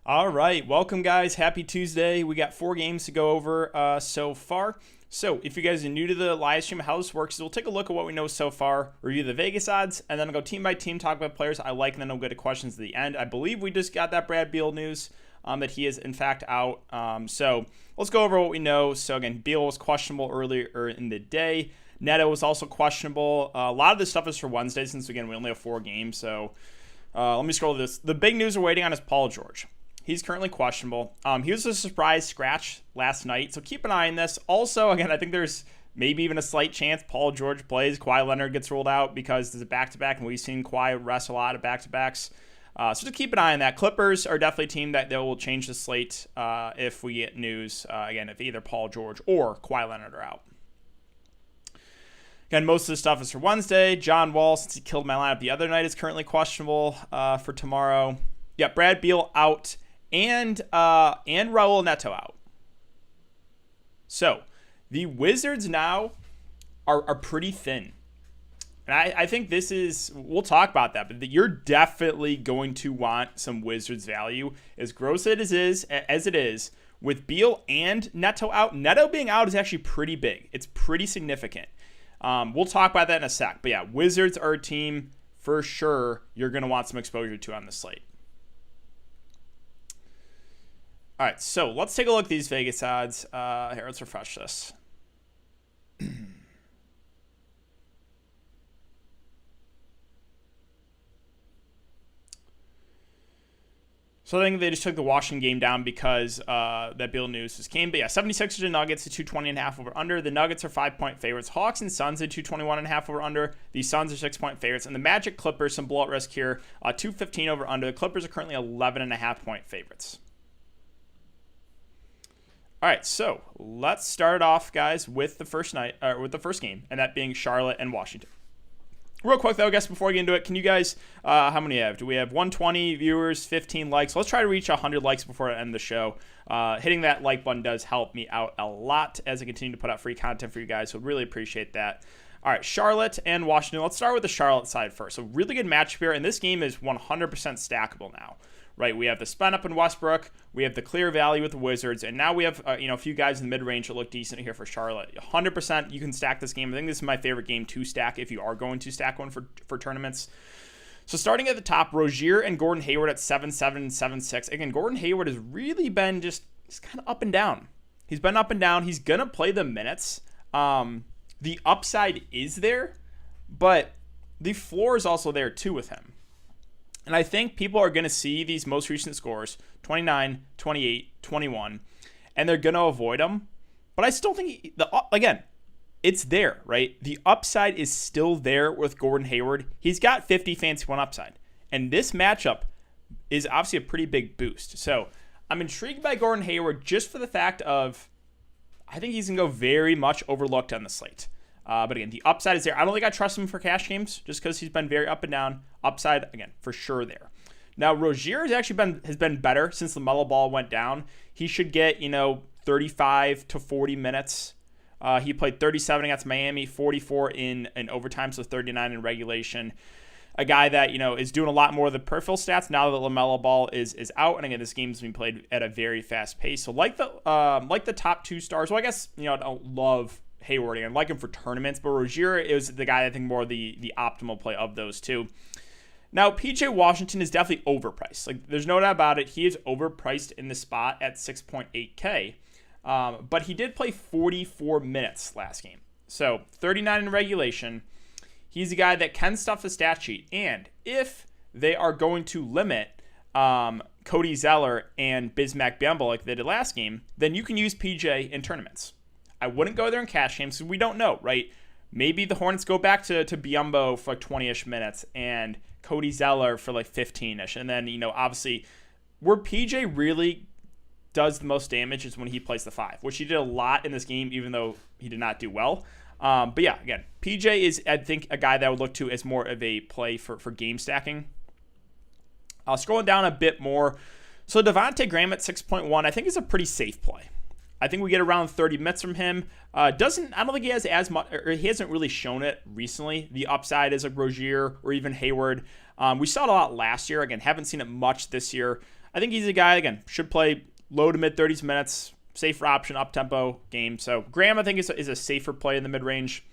All right, welcome guys. Happy Tuesday. We got 4 games to go over so far. So if you guys are new to the live stream, how this works is we'll take a look at what we know so far, review the Vegas odds, and then I'll go team by team, talk about players I like, and then we'll go to questions at the end. I believe we just got that Brad Beal news that he is in fact out. So let's go over what we know. So again, Beal was questionable earlier in the day. Neto was also questionable. A lot of this stuff is for Wednesday since, again, we only have 4 games. So let me scroll this. The big news we're waiting on is Paul George. He's currently questionable. He was a surprise scratch last night, so keep an eye on this. Also, again, I think there's maybe even a slight chance Paul George plays. Kawhi Leonard gets ruled out because there's a back-to-back, and we've seen Kawhi rest a lot of back-to-backs. So just keep an eye on that. Clippers are definitely a team that they will change the slate if we get news, again, if either Paul George or Kawhi Leonard are out. Again, most of the stuff is for Wednesday. John Wall, since he killed my lineup the other night, is currently questionable for tomorrow. Yeah, Brad Beal out. And Raul Neto out. So the Wizards now are pretty thin. And I think this is, we'll talk about that, but you're definitely going to want some Wizards value. As gross as it is, with Beal and Neto out, Neto being out is actually pretty big. It's pretty significant. We'll talk about that in a sec. But yeah, Wizards are a team for sure you're going to want some exposure to on the slate. All right, so let's take a look at these Vegas odds. Here, let's refresh this. So I think they just took the Washington game down because that Beal news just came. But yeah, 76ers and Nuggets to 220.5 over under. The Nuggets are 5-point favorites. Hawks and Suns at 221.5 over under. The Suns are 6-point favorites. And the Magic Clippers, some blowout risk here, 215 over under. The Clippers are currently 11.5-point favorites. All right, so let's start off, guys, with the first game, and that being Charlotte and Washington. Real quick, though, I guess before we get into it, can you guys, how many have? Do we have 120 viewers, 15 likes? Let's try to reach 100 likes before I end the show. Hitting that like button does help me out a lot as I continue to put out free content for you guys, so really appreciate that. All right, Charlotte and Washington. Let's start with the Charlotte side first. So really good matchup here, and this game is 100% stackable now. Right, we have the spin up in Westbrook, we have the clear value with the Wizards, and now we have a few guys in the mid-range that look decent here for Charlotte. 100% you can stack this game. I think this is my favorite game to stack if you are going to stack one for tournaments. So starting at the top, Rozier and Gordon Hayward at 7-7 and 7-6. Again, Gordon Hayward has really been he's kind of up and down. He's been up and down. He's going to play the minutes. The upside is there, but the floor is also there too with him. And I think people are going to see these most recent scores, 29, 28, 21, and they're going to avoid them. But I still think, again, it's there, right? The upside is still there with Gordon Hayward. He's got 50 fancy one upside. And this matchup is obviously a pretty big boost. So I'm intrigued by Gordon Hayward just for the fact of I think he's going to go very much overlooked on the slate. But again, the upside is there. I don't think I trust him for cash games just because he's been very up and down. Upside, again, for sure there. Now, Rozier has been better since the LaMelo Ball went down. He should get, 35 to 40 minutes. He played 37 against Miami, 44 in overtime, so 39 in regulation. A guy that, is doing a lot more of the peripheral stats now that LaMelo Ball is out. And again, this game's being played at a very fast pace. So like the top 2 stars, well, I guess, I don't love Hayward. I like him for tournaments, but Rozier is the guy I think more the optimal play of those two. Now, PJ Washington is definitely overpriced. Like, there's no doubt about it. He is overpriced in the spot at 6.8K, but he did play 44 minutes last game. So 39 in regulation. He's a guy that can stuff the stat sheet, and if they are going to limit Cody Zeller and Bismack Biyombo like they did last game, then you can use PJ in tournaments. I wouldn't go there in cash games because we don't know, right? Maybe the Hornets go back to Biyombo for like 20-ish minutes and Cody Zeller for like 15-ish. And then, obviously, where PJ really does the most damage is when he plays the 5, which he did a lot in this game, even though he did not do well. But yeah, again, PJ is, I think, a guy that I would look to as more of a play for game stacking. Scrolling down a bit more. So Devontae Graham at 6.1, I think is a pretty safe play. I think we get around 30 minutes from him. I don't think he has as much, or he hasn't really shown it recently. The upside is a Rozier or even Hayward. We saw it a lot last year. Again, haven't seen it much this year. I think he's a guy, again, should play low to mid 30s minutes, safer option, up-tempo game. So Graham, I think, is a safer play in the mid-range.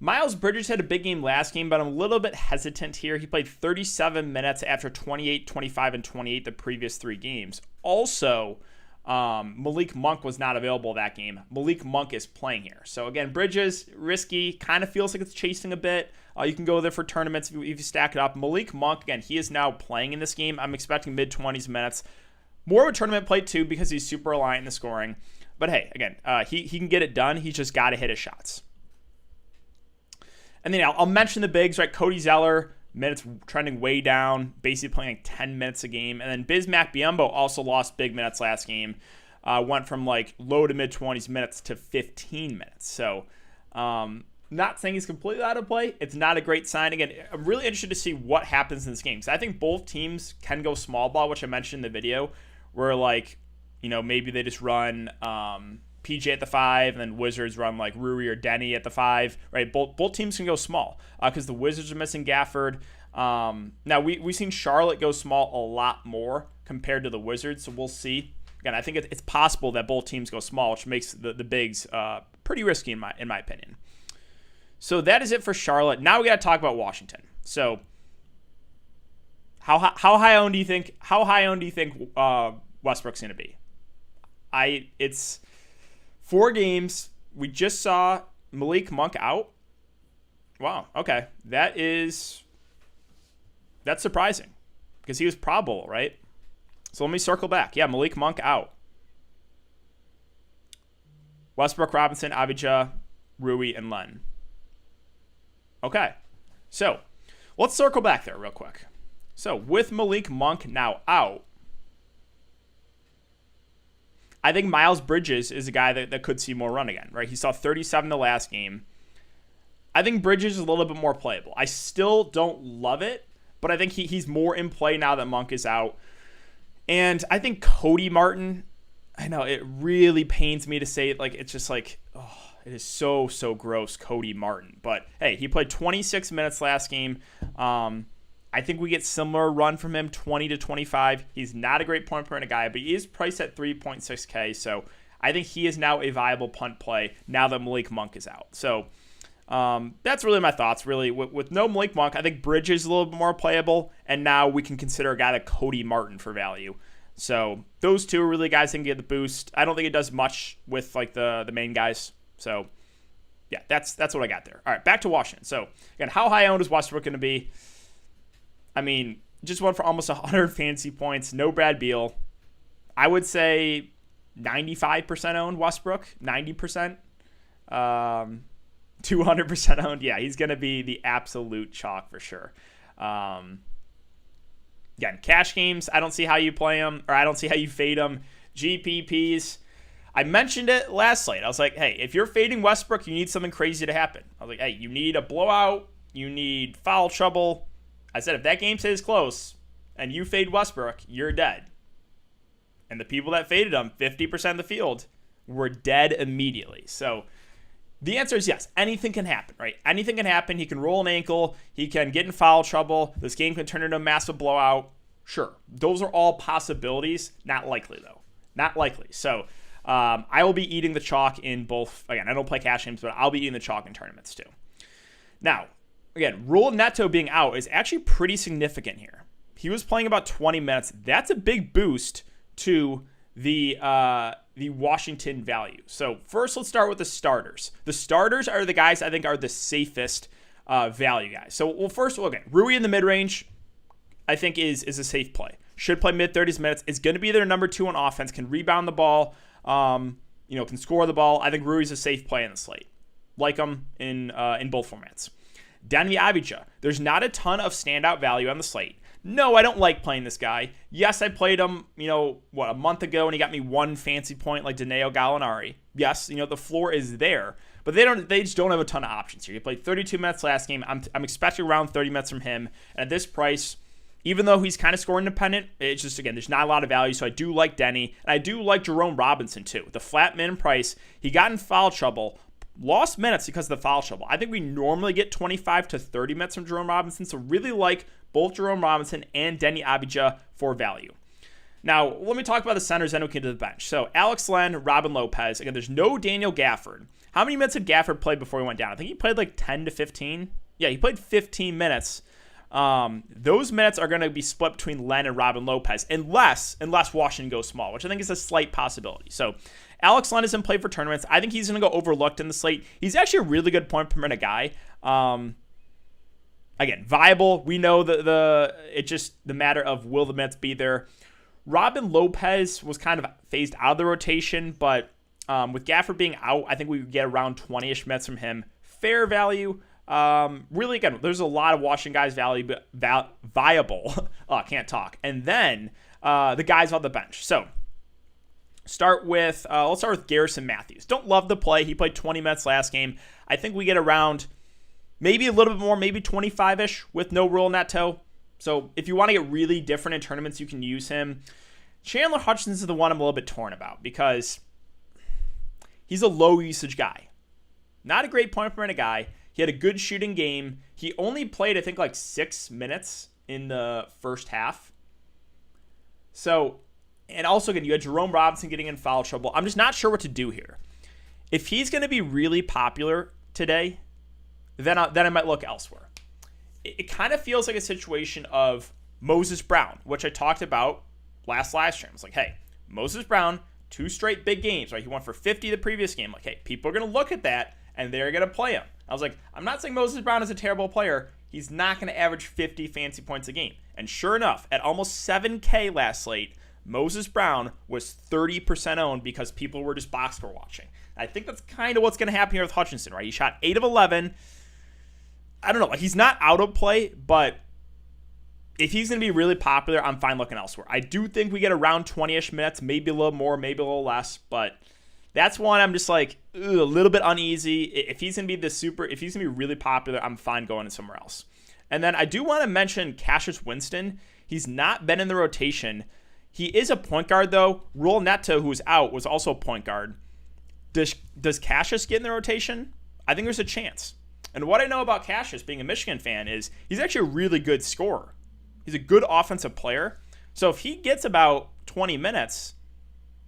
Miles Bridges had a big game last game, but I'm a little bit hesitant here. He played 37 minutes after 28, 25, and 28 the previous 3 games. Also, Malik Monk was not available that game. Malik Monk is playing here. So again, Bridges, risky, kind of feels like it's chasing a bit. You can go there for tournaments if you stack it up. Malik Monk, again, he is now playing in this game. I'm expecting mid-20s minutes. More of a tournament play too because he's super reliant in the scoring. But hey, again, he can get it done. He's just got to hit his shots. And then I'll mention the bigs, right? Cody Zeller, minutes trending way down, basically playing like 10 minutes a game. And then Bismack Biyombo also lost big minutes last game. Went from like low to mid-20s minutes to 15 minutes. So not saying he's completely out of play. It's not a great sign. Again, I'm really interested to see what happens in this game. So I think both teams can go small ball, which I mentioned in the video, where like, maybe they just run PJ at the 5, and then Wizards run like Rui or Denny at the 5, right? Both teams can go small because the Wizards are missing Gafford. Now, we've seen Charlotte go small a lot more compared to the Wizards, so we'll see. Again, I think it's possible that both teams go small, which makes the bigs pretty risky in my opinion. So that is it for Charlotte. Now we got to talk about Washington. So how high owned do you think Westbrook's going to be? It's 4 games. We just saw Malik Monk out. Wow. Okay. That's surprising because he was probable, right? So let me circle back. Yeah, Malik Monk out. Westbrook, Robinson, Avdija, Rui, and Len. Okay. So let's circle back there real quick. So with Malik Monk now out, I think Miles Bridges is a guy that could see more run again, right? He saw 37 the last game. I think Bridges is a little bit more playable. I still don't love it, but I think he's more in play now that Monk is out. And I think Cody Martin, I know it really pains me to say it, like it's just like, oh, it is so gross, Cody Martin. But hey, he played 26 minutes last game. I think we get similar run from him, 20 to 25. He's not a great point per minute guy, but he is priced at 3.6K. So I think he is now a viable punt play now that Malik Monk is out. So that's really my thoughts. Really, with no Malik Monk, I think Bridges is a little bit more playable, and now we can consider a guy like Cody Martin for value. So those two are really guys that can get the boost. I don't think it does much with like the main guys. So yeah, that's what I got there. All right, back to Washington. So again, how high owned is Westbrook going to be? I mean, just went for almost 100 fantasy points. No Brad Beal. I would say 95% owned Westbrook. 90%. 200% owned. Yeah, he's going to be the absolute chalk for sure. Again, cash games, I don't see how you play them, or I don't see how you fade them. GPPs, I mentioned it last slate. I was like, hey, if you're fading Westbrook, you need something crazy to happen. I was like, hey, you need a blowout. You need foul trouble. I said, if that game stays close and you fade Westbrook, you're dead. And the people that faded him, 50% of the field, were dead immediately. So the answer is yes. Anything can happen, right? Anything can happen. He can roll an ankle. He can get in foul trouble. This game can turn into a massive blowout. Sure. Those are all possibilities. Not likely, though. Not likely. So I will be eating the chalk in both. Again, I don't play cash games, but I'll be eating the chalk in tournaments too. Now, again, Rule Neto being out is actually pretty significant here. He was playing about 20 minutes. That's a big boost to the Washington value. So first, let's start with the starters. The starters are the guys I think are the safest value guys. So, well, first, again, Rui in the mid-range, I think is a safe play. Should play mid-30s minutes. Is going to be their number 2 on offense. Can rebound the ball. Can score the ball. I think Rui's a safe play in the slate. Like him in both formats. Denny Avdija. There's not a ton of standout value on the slate. No, I don't like playing this guy. Yes, I played him, a month ago, and he got me 1 fancy point like Danilo Gallinari. Yes, the floor is there, but they just don't have a ton of options here. He played 32 minutes last game. I'm expecting around 30 minutes from him. And at this price, even though he's kind of score independent, it's just, again, there's not a lot of value. So I do like Denny, and I do like Jerome Robinson too. The flat min price, he got in foul trouble. Lost minutes because of the foul trouble. I think we normally get 25 to 30 minutes from Jerome Robinson, so really like both Jerome Robinson and Denny Avdija for value. Now, let me talk about the centers, then we can get to the bench. So, Alex Len, Robin Lopez. Again, there's no Daniel Gafford. How many minutes had Gafford played before he went down? I think he played like 10 to 15. Yeah, he played 15 minutes. Those minutes are going to be split between Len and Robin Lopez, unless Washington goes small, which I think is a slight possibility. So, Alex Len is in play for tournaments. I think he's going to go overlooked in the slate. He's actually a really good point per minute guy. Again, viable. We know it's just the matter of will the minutes be there. Robin Lopez was kind of phased out of the rotation, but with Gafford being out, I think we would get around 20-ish minutes from him. Fair value. Really, again, there's a lot of Washington guys viable. Oh, I can't talk. And then the guys on the bench. So let's start with Garrison Matthews. Don't love the play. He played 20 minutes last game. I think we get around maybe a little bit more, maybe 25-ish with no Rule Neto. So if you want to get really different in tournaments, you can use him. Chandler Hutchins is the one I'm a little bit torn about because he's a low usage guy. Not a great point per minute guy. He had a good shooting game. He only played, I think, like 6 minutes in the first half. So, and also, again, you had Jerome Robinson getting in foul trouble. I'm just not sure what to do here. If he's going to be really popular today, then I might look elsewhere. It kind of feels like a situation of Moses Brown, which I talked about last stream. It's like, hey, Moses Brown, 2 straight big games, right? He went for 50 the previous game. Like, hey, people are going to look at that, and they're going to play him. I was like, I'm not saying Moses Brown is a terrible player. He's not going to average 50 fancy points a game. And sure enough, at almost 7K last slate, Moses Brown was 30% owned because people were just box score watching. I think that's kind of what's going to happen here with Hutchinson, right? He shot 8 of 11. I don't know. Like, he's not out of play, but if he's going to be really popular, I'm fine looking elsewhere. I do think we get around 20-ish minutes, maybe a little more, maybe a little less, but that's one I'm just like a little bit uneasy. If he's going to be if he's going to be really popular, I'm fine going somewhere else. And then I do want to mention Cassius Winston. He's not been in the rotation. He is a point guard, though. Rule Neto, who's out, was also a point guard. Does Cassius get in the rotation? I think there's a chance. And what I know about Cassius, being a Michigan fan, is he's actually a really good scorer. He's a good offensive player. So if he gets about 20 minutes,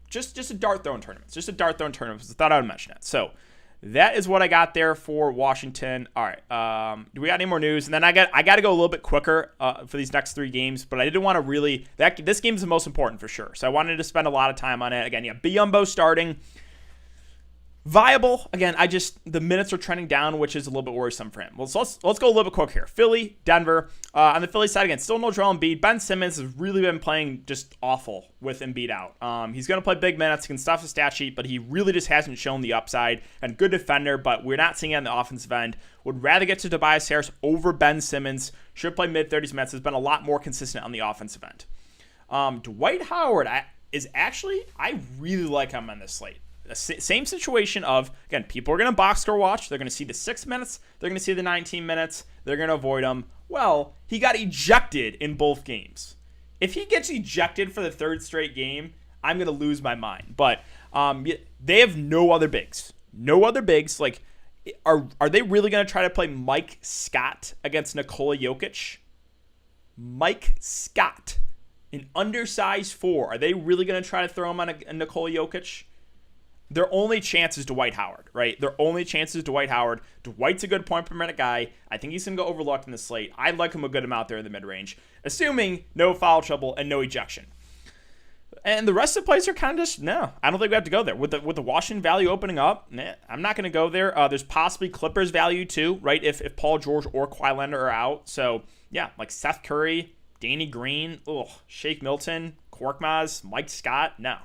just a dart throwing tournament. Just a dart throwing tournament. I thought I would mention it. So that is what I got there for Washington. All right. Do we got any more news? And then I got to go a little bit quicker for these next 3 games, but I didn't want to really this game is the most important for sure. So I wanted to spend a lot of time on it. Again, yeah, Biyombo starting. Viable. Again, the minutes are trending down, which is a little bit worrisome for him. Well, so let's go a little bit quick here. Philly, Denver. On the Philly side, again, still no Joel Embiid. Ben Simmons has really been playing just awful with Embiid out. He's going to play big minutes. He can stuff his stat sheet, but he really just hasn't shown the upside. And good defender, but we're not seeing it on the offensive end. Would rather get to Tobias Harris over Ben Simmons. Should play mid-30s minutes. Has been a lot more consistent on the offensive end. Dwight Howard I really like him on this slate. Same situation of, again, people are going to box score watch. They're going to see the 6 minutes. They're going to see the 19 minutes. They're going to avoid them. Well, he got ejected in both games. If he gets ejected for the 3rd straight game, I'm going to lose my mind. But they have no other bigs. No other bigs. Like, are they really going to try to play Mike Scott against Nikola Jokic? Mike Scott, an undersized 4. Are they really going to try to throw him on a Nikola Jokic? Their only chance is Dwight Howard, right? Their only chance is Dwight Howard. Dwight's a good point per minute guy. I think he's going to go overlooked in the slate. I'd like him a good amount there in the mid-range, assuming no foul trouble and no ejection. And the rest of the plays are kind of just, no, I don't think we have to go there. With the Washington value opening up, I'm not going to go there. There's possibly Clippers value too, right? If Paul George or Kawhi Leonard are out. So, yeah, like Seth Curry, Danny Green, Shake Milton, Korkmaz, Mike Scott. No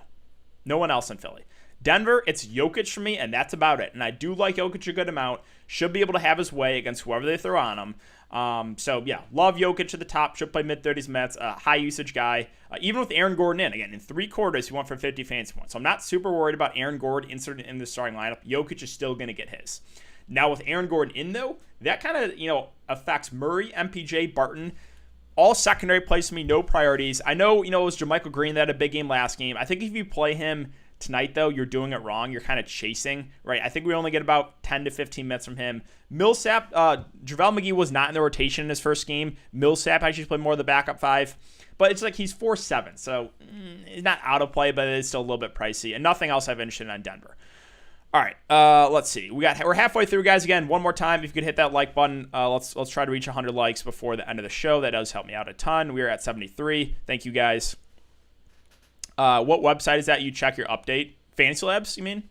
one else in Philly. Denver, it's Jokic for me, and that's about it. And I do like Jokic a good amount. Should be able to have his way against whoever they throw on him. So, yeah, love Jokic at the top. Should play mid-30s minutes. High usage guy. Even with Aaron Gordon in. Again, in 3 quarters, he went for 50 fantasy points. So I'm not super worried about Aaron Gordon inserted in the starting lineup. Jokic is still going to get his. Now, with Aaron Gordon in, though, that kind of, affects Murray, MPJ, Barton. All secondary plays for me, no priorities. I know, it was JaMychal Green that had a big game last game. I think if you play him, tonight, though, you're doing it wrong. You're kind of chasing, right? I think we only get about 10 to 15 minutes from him. Millsap, JaVale McGee was not in the rotation in his first game. Millsap actually played more of the backup 5. But it's like he's 4-7, so he's not out of play, but it's still a little bit pricey. And nothing else I've interested in on Denver. All right, let's see. We're halfway through, guys. Again, one more time, if you could hit that like button, let's try to reach 100 likes before the end of the show. That does help me out a ton. We are at 73. Thank you, guys. What website is that you check your update? Fantasy Labs, you mean?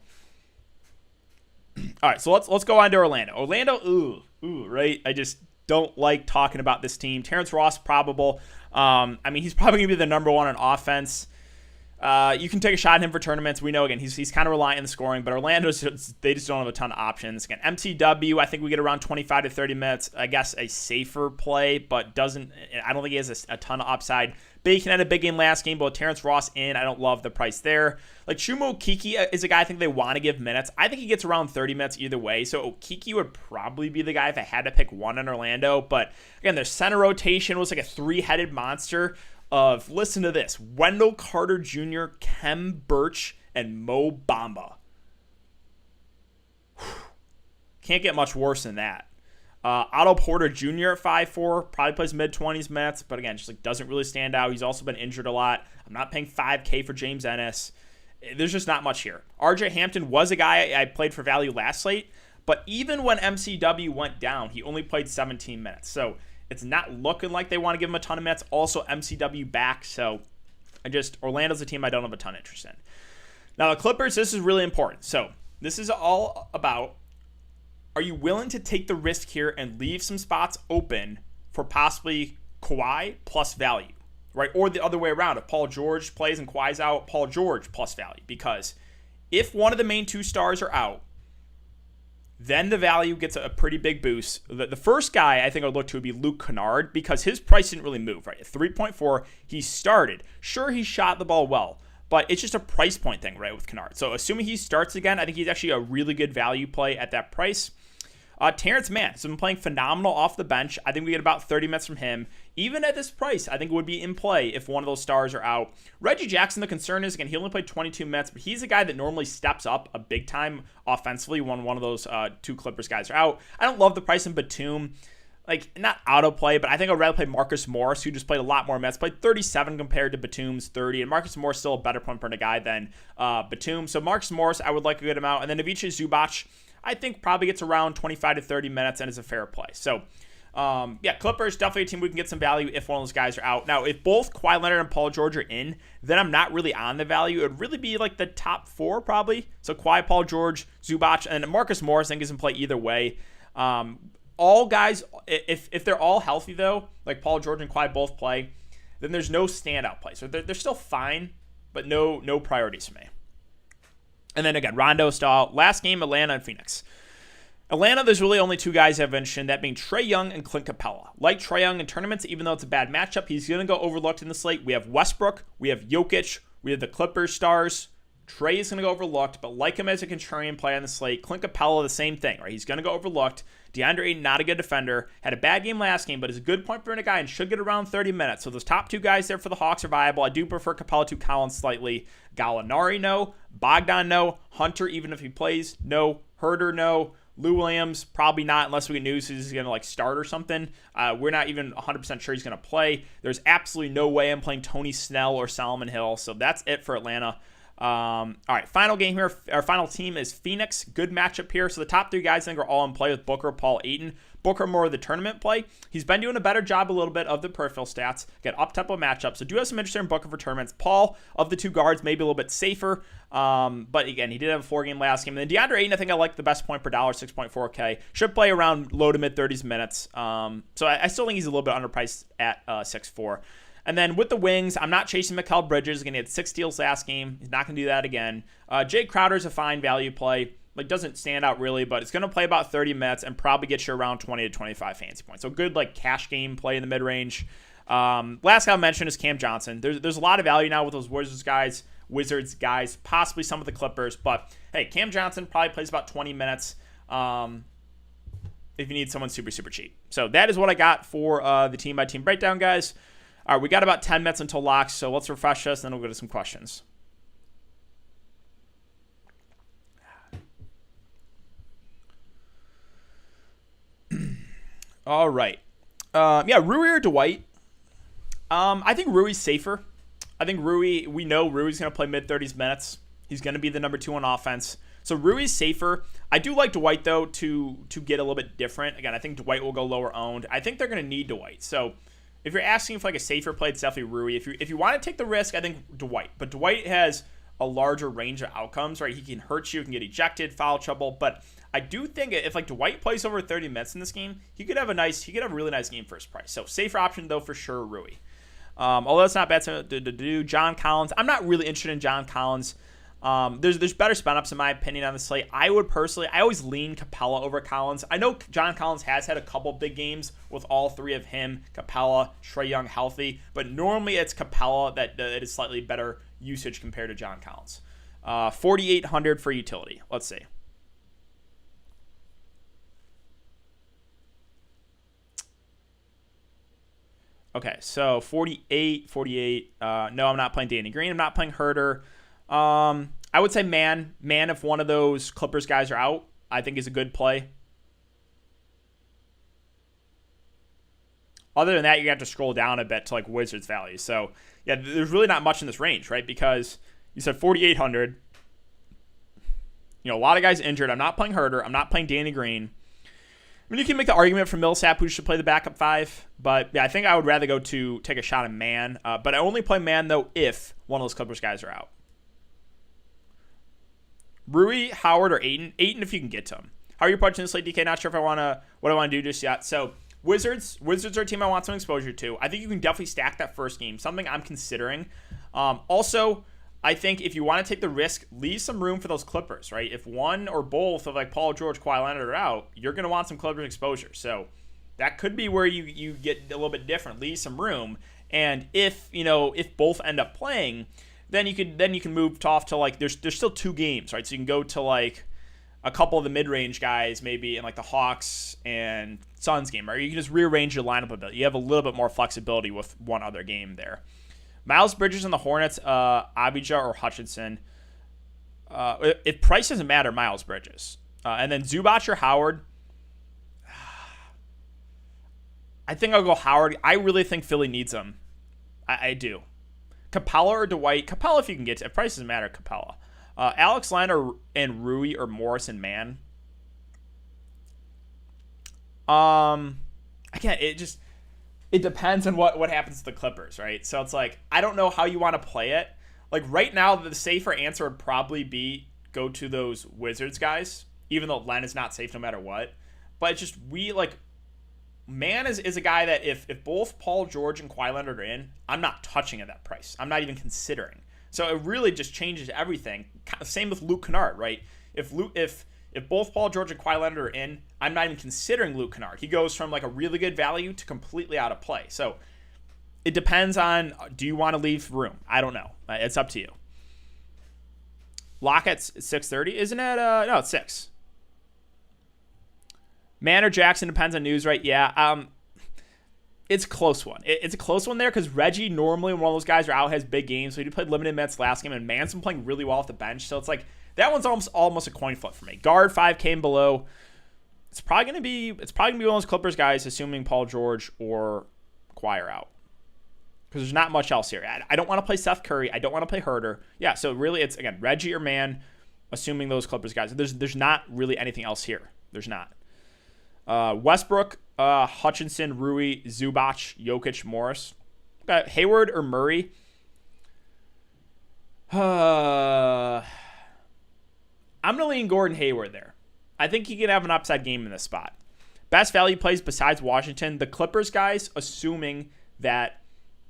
All right, so let's go on to Orlando. Orlando, right? I just don't like talking about this team. Terrence Ross, probable. I mean, he's probably going to be the number one on offense. You can take a shot at him for tournaments. We know, again, he's kind of reliant on the scoring, but they just don't have a ton of options. Again, MCW, I think we get around 25 to 30 minutes. I guess a safer play, but I don't think he has a ton of upside. Bacon had a big game last game, but with Terrence Ross in, I don't love the price there. Like, Chumo Kiki is a guy I think they want to give minutes. I think he gets around 30 minutes either way, so Kiki would probably be the guy if I had to pick one in Orlando. But, again, their center rotation was like a three-headed monster of, listen to this, Wendell Carter Jr., Kem Birch, and Mo Bamba. Can't get much worse than that. Otto Porter Jr. at 5'4", probably plays mid-20s minutes, but again, just like doesn't really stand out. He's also been injured a lot. I'm not paying $5K for James Ennis. There's just not much here. RJ Hampton was a guy I played for value last slate, but even when MCW went down, he only played 17 minutes. So it's not looking like they want to give him a ton of minutes. Also, MCW back, so Orlando's a team I don't have a ton of interest in. Now, the Clippers, this is really important. So this is all about, are you willing to take the risk here and leave some spots open for possibly Kawhi plus value, right? Or the other way around. If Paul George plays and Kawhi's out, Paul George plus value. Because if one of the main two stars are out, then the value gets a pretty big boost. The first guy I think I would look to would be Luke Kennard, because his price didn't really move, right? At 3.4, he started. Sure, he shot the ball well, but it's just a price point thing, right, with Kennard. So assuming he starts again, I think he's actually a really good value play at that price. Terrence Mann has been playing phenomenal off the bench. I think we get about 30 minutes from him. Even at this price, I think it would be in play if one of those stars are out. Reggie Jackson, the concern is, again, he only played 22 minutes, but he's a guy that normally steps up a big time offensively when one of those two Clippers guys are out. I don't love the price in Batum. Like, not out of play, but I think I'd rather play Marcus Morris, who just played a lot more minutes. Played 37 compared to Batum's 30, and Marcus Morris is still a better point per guy than Batum. So Marcus Morris, I would like a good amount. And then Ivica Zubac, I think probably gets around 25 to 30 minutes and is a fair play. So, Clippers, definitely a team we can get some value if one of those guys are out. Now, if both Kawhi Leonard and Paul George are in, then I'm not really on the value. It would really be like the top four probably. So Kawhi, Paul George, Zubac, and Marcus Morris, I think, is in play either way. All guys, if they're all healthy, though, like Paul George and Kawhi both play, then there's no standout play. So they're still fine, but no priorities for me. And then again, Rondo still out. Last game, Atlanta and Phoenix. Atlanta, there's really only two guys I've mentioned, that being Trae Young and Clint Capella. Like Trae Young in tournaments, even though it's a bad matchup, he's going to go overlooked in the slate. We have Westbrook, we have Jokic, we have the Clippers stars. Trae is going to go overlooked, but like him as a contrarian play on the slate. Clint Capella, the same thing, right? He's going to go overlooked. DeAndre Ayton, not a good defender. Had a bad game last game, but is a good point per guy and should get around 30 minutes. So those top two guys there for the Hawks are viable. I do prefer Capella to Collins slightly. Gallinari, no. Bogdan, no. Hunter, even if he plays, no. Herder, no. Lou Williams, probably not, unless we get news he's going to start or something. We're not even 100% sure he's going to play. There's absolutely no way I'm playing Tony Snell or Solomon Hill. So that's it for Atlanta. All right, final game here. Our final team is Phoenix. Good matchup here. So the top three guys I think are all in play with Booker, Paul, Ayton. Booker more of the tournament play. He's been doing a better job a little bit of the peripheral stats. Get up-tempo matchup. So do have some interest in Booker for tournaments. Paul, of the two guards, maybe a little bit safer. But again, he did have a 4-game last game. And then DeAndre Ayton, I think I like the best point per dollar, 6.4K. Should play around low to mid-30s minutes. So I still think he's a little bit underpriced at 6.4. And then with the wings, I'm not chasing Mikal Bridges. Again, he had 6 steals last game. He's not going to do that again. Jay Crowder's a fine value play. Like, doesn't stand out really, but it's going to play about 30 minutes and probably get you around 20 to 25 fantasy points. So good, cash game play in the mid-range. Last guy I'll mention is Cam Johnson. There's a lot of value now with those Wizards guys, possibly some of the Clippers. But, hey, Cam Johnson probably plays about 20 minutes if you need someone super, super cheap. So that is what I got for the team-by-team breakdown, guys. All right, we got about 10 minutes until locks, so let's refresh this, and then we'll go to some questions. All right. Yeah, Rui or Dwight? I think Rui's safer. I think we know Rui's going to play mid-30s minutes. He's going to be the number 2 on offense. So Rui's safer. I do like Dwight, though, to get a little bit different. Again, I think Dwight will go lower owned. I think they're going to need Dwight. So if you're asking for like a safer play, it's definitely Rui. If you want to take the risk, I think Dwight. But Dwight has a larger range of outcomes, right? He can hurt you, can get ejected, foul trouble. But I do think if like Dwight plays over 30 minutes in this game, he could have a really nice game for his price. So safer option, though, for sure, Rui. Although it's not bad to do. John Collins, I'm not really interested in John Collins. There's better spin ups in my opinion on the slate. I always lean Capella over Collins. I know John Collins has had a couple big games with all three of him, Capella, Trae Young healthy, but normally it's Capella that is slightly better usage compared to John Collins. 4,800 for utility. Let's see. Okay, so 48. No, I'm not playing Danny Green. I'm not playing Herter. I would say man, if one of those Clippers guys are out, I think is a good play. Other than that, you have to scroll down a bit to like Wizards value. So yeah, there's really not much in this range, right? Because you said 4,800. You know, a lot of guys injured. I'm not playing Herter. I'm not playing Danny Green. I mean, you can make the argument for Millsap who should play the backup 5, but yeah, I think I would rather go to take a shot at man. But I only play man though if one of those Clippers guys are out. Rui, Howard, or Ayton? Ayton if you can get to him. How are you approaching this late, DK? Not sure if what I want to do just yet. So Wizards are a team I want some exposure to. I think you can definitely stack that first game. Something I'm considering. Also, I think if you want to take the risk, leave some room for those Clippers, right? If one or both of like Paul George, Kawhi Leonard are out, you're going to want some Clippers exposure. So that could be where you get a little bit different. Leave some room. And if both end up playing, then you can move off to like there's still 2 games, right? So you can go to like a couple of the mid-range guys maybe in like the Hawks and Suns game, or you can just rearrange your lineup a bit. You have a little bit more flexibility with one other game there. Miles Bridges and the Hornets, Abijah or Hutchinson. If price doesn't matter, Miles Bridges. And then Zubac or Howard. I think I'll go Howard. I really think Philly needs him. I do. Capella or Dwight? Capella if you can get to. If price doesn't matter, Capella. Alex Len and Rui or Morris and Man. Again, it depends on what happens to the Clippers, right? So it's like, I don't know how you want to play it. Like right now, the safer answer would probably be go to those Wizards guys, even though Len is not safe no matter what. But it's just, Man is a guy that if both Paul George and Kawhi Leonard are in, I'm not touching at that price. I'm not even considering. So it really just changes everything. Same with Luke Kennard, right? If both Paul George and Kawhi Leonard are in, I'm not even considering Luke Kennard. He goes from like a really good value to completely out of play. So it depends on, do you want to leave room? I don't know. It's up to you. Lock at 6:30, isn't it? No, it's 6. Man or Jackson depends on news, right? Yeah. It's a close one. It's a close one there because Reggie normally when one of those guys are out has big games. So he played limited minutes last game, and Man's been playing really well off the bench. So it's like that one's almost a coin flip for me. Guard 5K and below. It's probably gonna be one of those Clippers guys, assuming Paul George or Kawhi are out. Because there's not much else here. I don't want to play Seth Curry. I don't want to play Herter. Yeah, so really it's, again, Reggie or Man, assuming those Clippers guys. There's not really anything else here. There's not. Westbrook, Hutchinson, Rui, Zubac, Jokic, Morris. Hayward or Murray? I'm going to lean Gordon Hayward there. I think he could have an upside game in this spot. Best value plays besides Washington, the Clippers guys, assuming that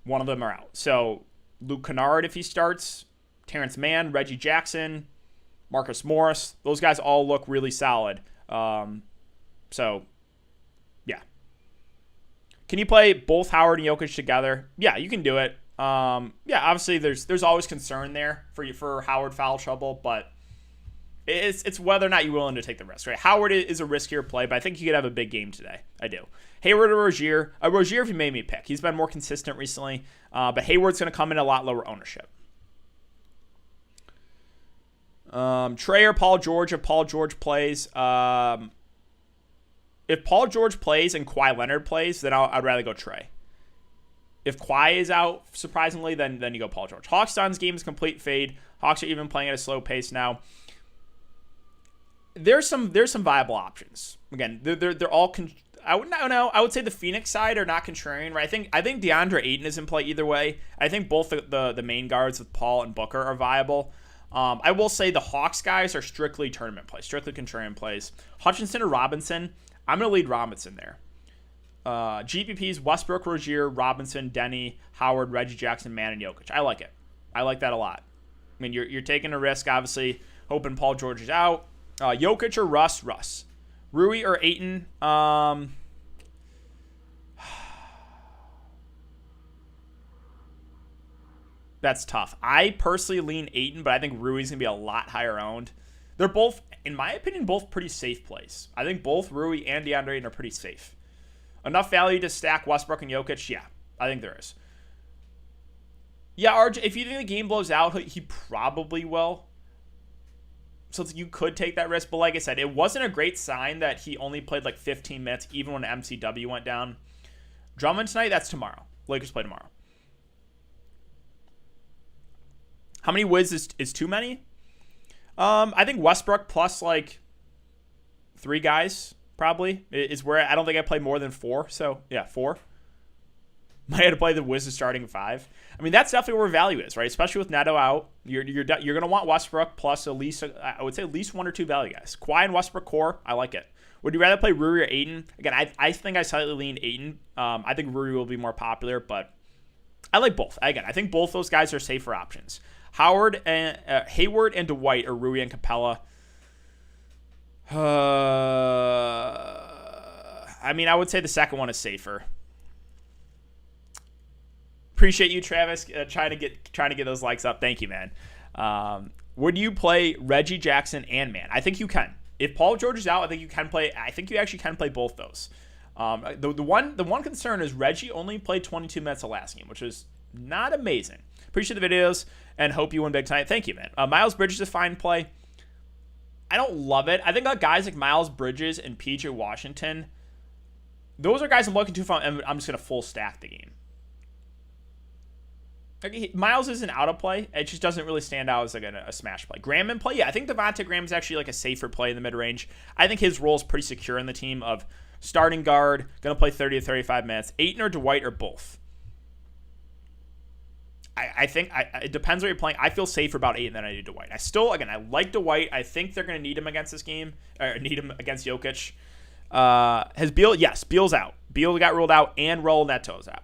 one of them are out. So Luke Kennard if he starts, Terrence Mann, Reggie Jackson, Marcus Morris. Those guys all look really solid. So, yeah. Can you play both Howard and Jokic together? Yeah, you can do it. Yeah, obviously there's always concern there for Howard foul trouble, but it's whether or not you're willing to take the risk, right? Howard is a riskier play, but I think he could have a big game today. I do. Hayward or Rozier? Rozier if you made me pick. He's been more consistent recently, but Hayward's going to come in a lot lower ownership. Trae or Paul George if Paul George plays. if Paul George plays and Kawhi Leonard plays, then I'd rather go Trey. If Kawhi is out, surprisingly, then you go Paul George. Hawks-Suns game is complete fade. Hawks are even playing at a slow pace now. There's some viable options. Again, they're all. I would say the Phoenix side are not contrarian, right? I think DeAndre Ayton is in play either way. I think both the main guards with Paul and Booker are viable. I will say the Hawks guys are strictly tournament plays, strictly contrarian plays. Hutchinson or Robinson, I'm going to lead Robinson there. GPPs, Westbrook, Rozier, Robinson, Denny, Howard, Reggie Jackson, Mann, and Jokic. I like it. I like that a lot. I mean, you're taking a risk, obviously, hoping Paul George is out. Jokic or Russ. Rui or Ayton. That's tough. I personally lean Ayton, but I think Rui's going to be a lot higher owned. They're both, in my opinion, both pretty safe plays. I think both Rui and DeAndre Ayton are pretty safe. Enough value to stack Westbrook and Jokic? Yeah, I think there is. Yeah, RJ, if you think the game blows out, he probably will. So you could take that risk. But like I said, it wasn't a great sign that he only played like 15 minutes, even when MCW went down. Drummond tonight, that's tomorrow. Lakers play tomorrow. How many Wiz is too many? I think Westbrook plus like 3 guys probably is where I don't think I play more than 4. So yeah, 4. Might have to play the Wiz starting 5. I mean, that's definitely where value is, right? Especially with Neto out, you're going to want Westbrook plus at least, I would say at least 1 or 2 value guys. Kawhi and Westbrook core, I like it. Would you rather play Rui or Ayton? Again, I think I slightly lean Ayton. I think Rui will be more popular, but I like both. Again, I think both those guys are safer options. Hayward and Dwight or Rui and Capella. I mean, I would say the second one is safer. Appreciate you, Travis, trying to get those likes up. Thank you, man. Would you play Reggie Jackson and Mann? I think you can. If Paul George is out, I think you can play. I think you actually can play both those. The one concern is Reggie only played 22 minutes the last game, which is not amazing. Appreciate the videos and hope you win big tonight. Thank you, man. Miles Bridges is a fine play. I don't love it. I think guys like Miles Bridges and PJ Washington, those are guys I'm looking to if I'm just going to full stack the game. Miles isn't out of play. It just doesn't really stand out as like a smash play. Graham in play? Yeah, I think Devontae Graham is actually like a safer play in the mid-range. I think his role is pretty secure in the team of starting guard, going to play 30 to 35 minutes. Ayton or Dwight or both. I think it depends where you're playing. I feel safer about Ayton than I do Dwight. I like Dwight. I think they're going to need him against this game, or need him against Jokic. Has Beal? Yes, Beal's out. Beal got ruled out, and Raul Neto's out.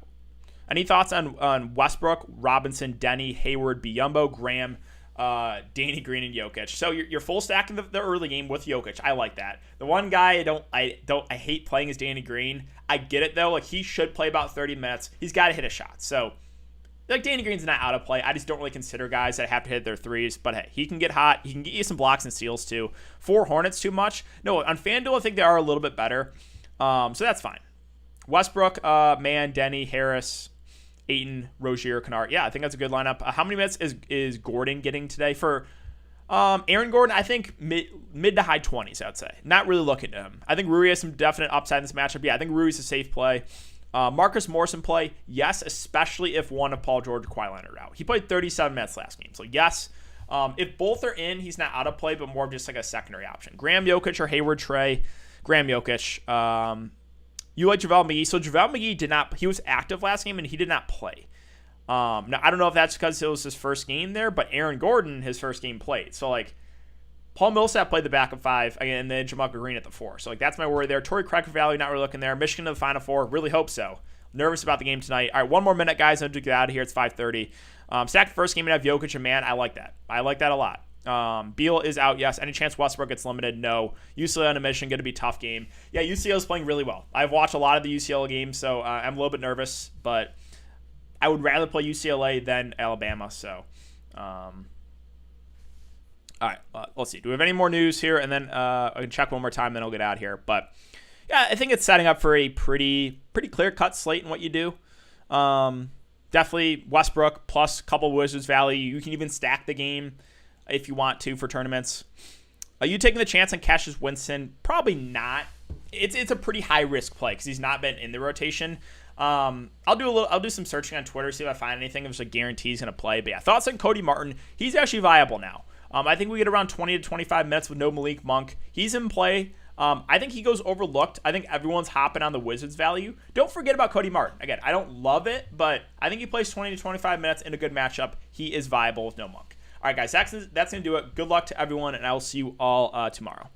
Any thoughts on Westbrook, Robinson, Denny, Hayward, Biyombo, Graham, Danny Green, and Jokic? So you're full stacking the early game with Jokic. I like that. The one guy I hate playing is Danny Green. I get it though. Like he should play about 30 minutes. He's got to hit a shot. So like Danny Green's not out of play. I just don't really consider guys that have to hit their threes. But hey, he can get hot. He can get you some blocks and steals too. 4 Hornets too much? No, on FanDuel I think they are a little bit better. So that's fine. Westbrook, Mann, Denny, Harris, Ayton, Rozier, Kennard. Yeah, I think that's a good lineup. How many minutes is Gordon getting today? For Aaron Gordon, I think mid to high 20s, I'd say. Not really looking to him. I think Rui has some definite upside in this matchup. Yeah, I think Rui's a safe play. Marcus Morris in play, yes, especially if one of Paul George or Kawhi Leonard are out. He played 37 minutes last game, so yes. If both are in, he's not out of play, but more of just like a secondary option. Graham, Jokic, or Hayward, Trey. Graham, Jokic. You like JaVale McGee. So JaVale McGee he was active last game and he did not play. Now, I don't know if that's because it was his first game there, but Aaron Gordon, his first game played. So, like, Paul Millsap played the backup 5, and then Jamal Green at the 4. So, like, that's my worry there. Torrey Craig value, not really looking there. Michigan to the Final Four, really hope so. Nervous about the game tonight. All right, one more minute, guys. I'm going to get out of here. It's 5:30. Stack the first game and have Jokic and Mann. I like that. I like that a lot. Beal is out, yes. Any chance Westbrook gets limited? No. UCLA on a mission, going to be a tough game. Yeah, UCLA is playing really well. I've watched a lot of the UCLA games, so I'm a little bit nervous, but I would rather play UCLA than Alabama. So, all right, let's see. Do we have any more news here? And then I can check one more time, then I'll get out here. But yeah, I think it's setting up for a pretty clear-cut slate in what you do. Definitely Westbrook plus a couple Wizards value. You can even stack the game if you want to for tournaments. Are you taking the chance on Cassius Winston? Probably not. it's a pretty high risk play because he's not been in the rotation. I'll do some searching on Twitter, see if I find anything if there's a guarantee he's going to play. But yeah, thoughts on Cody Martin. He's actually viable now. I think we get around 20 to 25 minutes with no Malik Monk. He's in play. I think he goes overlooked. I think everyone's hopping on the Wizards value. Don't forget about Cody Martin. Again, I don't love it, but I think he plays 20 to 25 minutes in a good matchup. He is viable with no Monk. All right, guys, that's going to do it. Good luck to everyone, and I will see you all tomorrow.